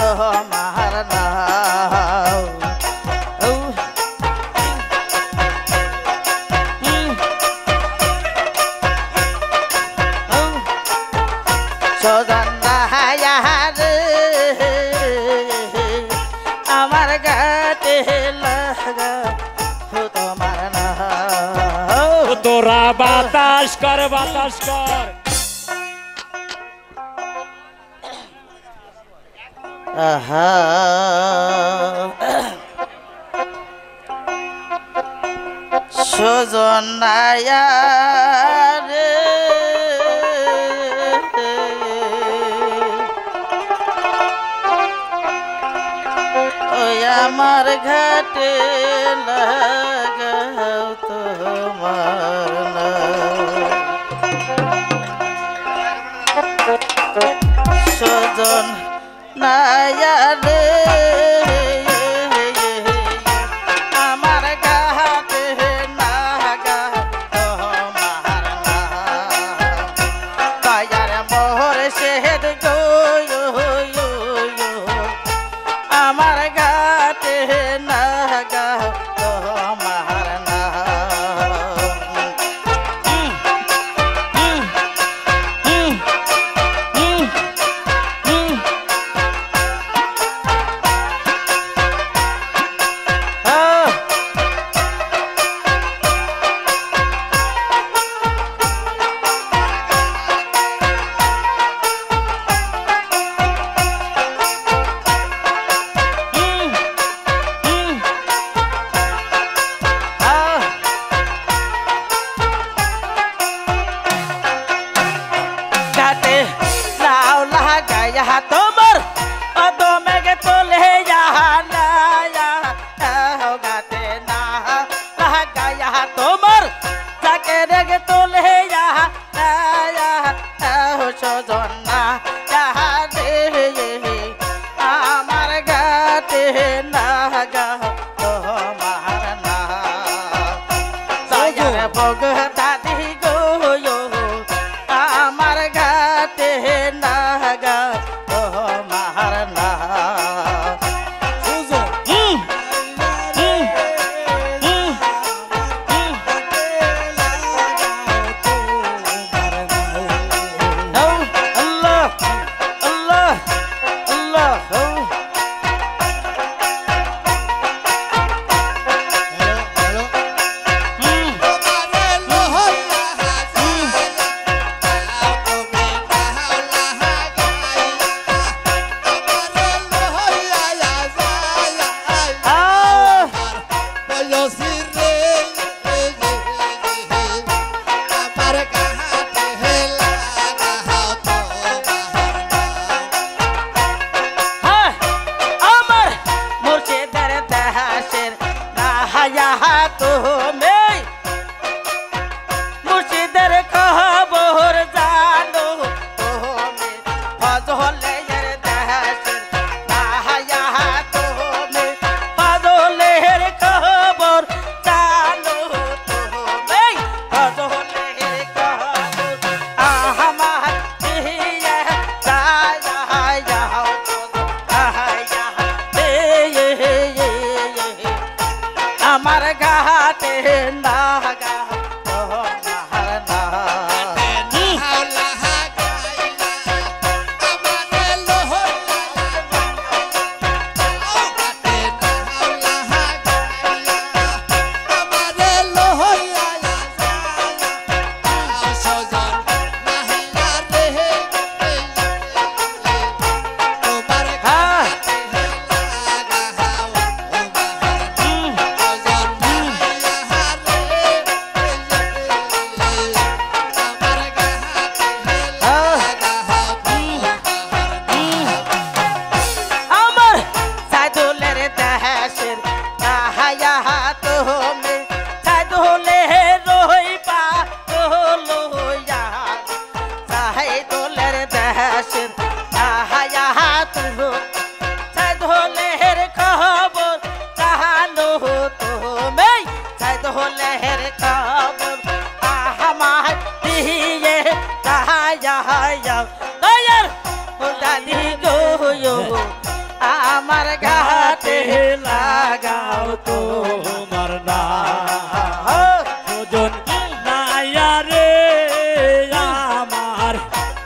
তোমার নাম সজন রে আমার গাতে লাগা তোমার নাম তোরা বাতাস কর আহা সজন রে ওই আমার ঘাটে লাগাও তোমার নাম সজন রে আমার ঘাটে লাগা তোমার নাম দয়ার মোহর শেদ গো আমার গাতে লাগা তোমার তোমার অদমেগে তোলে গাতে না লাগায়া তোমার যাকে রেগে তোলে সজন না রে আমার গাতে লাগা তোমার না বগ দাদি গো আমার গাতে লাগা তোমার নাম মুর্শিদের খবর জানো তুমি ফজলের দেশের নাহায়া তুমি ফজলের খবর জানো তুমি ফজলের খবর আমার দিয়ে আমার ঘাটে লাগা তোমার আমার ঘাটে লাগাও তো তোমার নাম সুজন নাইয়া রে আমার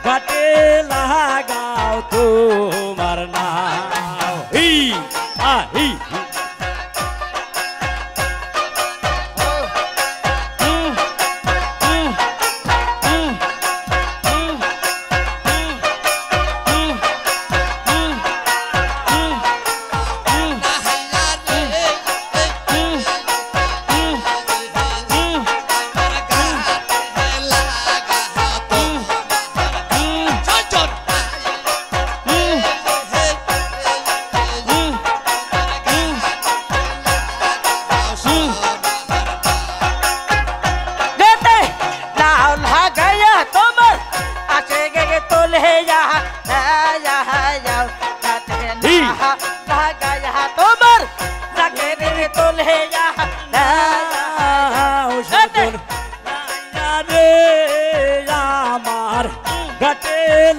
ঘাটে লাগাও তোমার নাম হি আ হি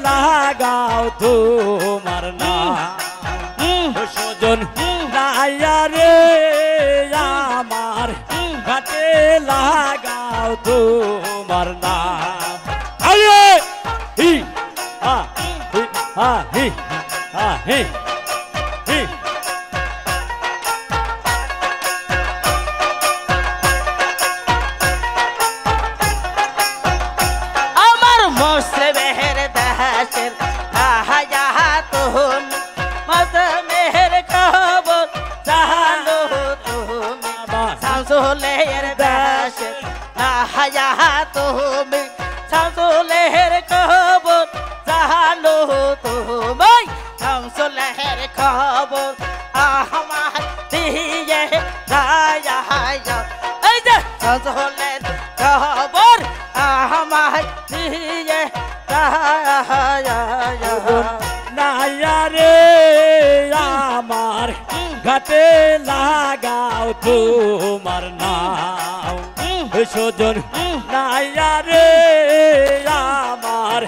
লাগাও তোমার নাম সুজন নাইয়া রে আমার ঘাটে লাগাও তোমার নাম আরে হি হা হি হা হি হা হি হি আমার মোসলে মেহের দাসের আহায়া তুম মস্ত মেহের খবর জানো তুমি শামসুলের দাসের আহায়া তুমি শামসুলের খবর জানো তুমি শামসুলের খবর আমার দিয়ে রায়া এই যে শামসুলের খবর আমার দিয়ে নাইয়া রে আমার ঘাটে লাগাও তোমার নাম সুজন নাইয়া রে আমার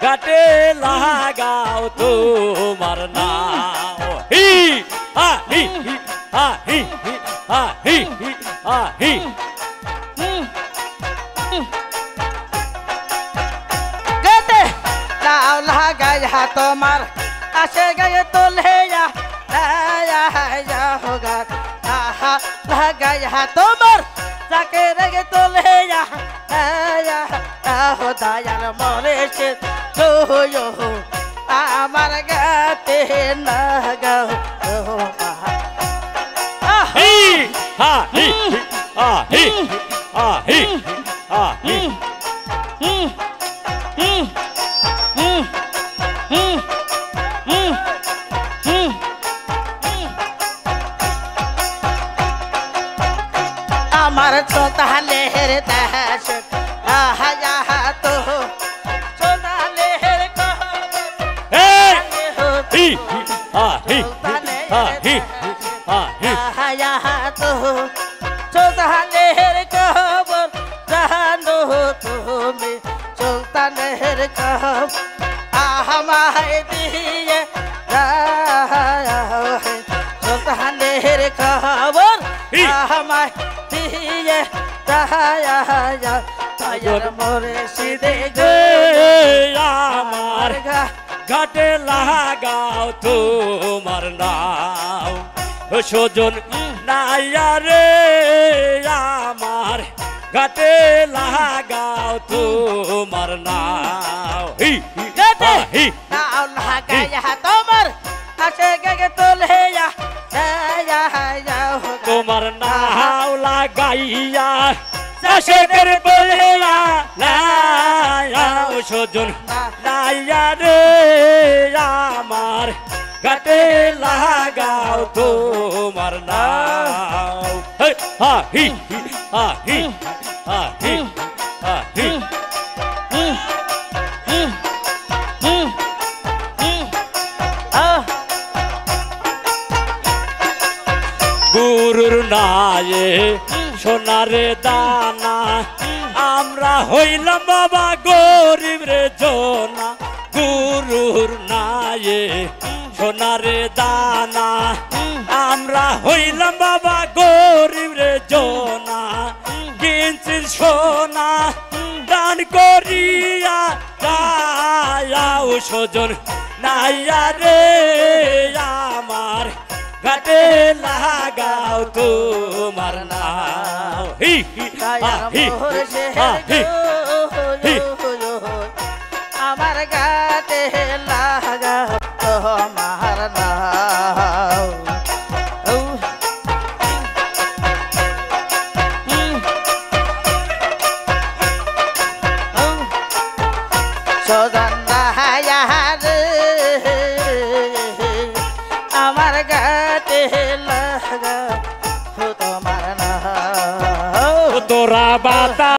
ঘাটে লাগাও তোমার নাম হি হা হি হা হি হা হি হা হি লাগাইয়া তোমার আসে গায়ে তোলে হোগা লাগাইয়া তোমার যাকে রেগে তোলে হো দয়াল মরে সে আমার গাতে না গাও হি হা হি হা হি হা হি হা হি আমার ছোটালের দাস আহায়া তো ছোটালের হি হা হি হা হি হা হি আহায়া তো ছোটালের খবর জানো তুমি সুলতানের খবর আমায় দিয়ে সুলতানের খবর আমায় দিয়ে তায়ার মোরে সিদে গে আমার ঘাটে লাগাও তোমার নাম সুজন নাইয়া রে আমার ঘাটে লাগাও তোমার নাম হি হা হি নাও লাগাইয়া তোমার আসে গে তোলে তোমার নাও লাগাইয়া চাষের বলিয়া সুজন নাইয়া রে আমার ঘাটে লাগাও তোমার নাও হা হি হা হি হা হি হা হি গুরুর নায়ে সোনারে দানা আমরা হইলাম বাবা গরিব রে জোনা গুরুর নায়ে সোনারে দানা আমরা হইলাম বাবা গরিব রে জোনা কিঞ্চিত সোনা দান করিয়া যাও সজন নাইয়া রে আমার ঘাটে লাগাও তোমার নাও হি হি হি হি আমার গাতে লাগা তোমার নাও সজন রে আমার গাতে লাগা তোমার নাও তোরা বাতা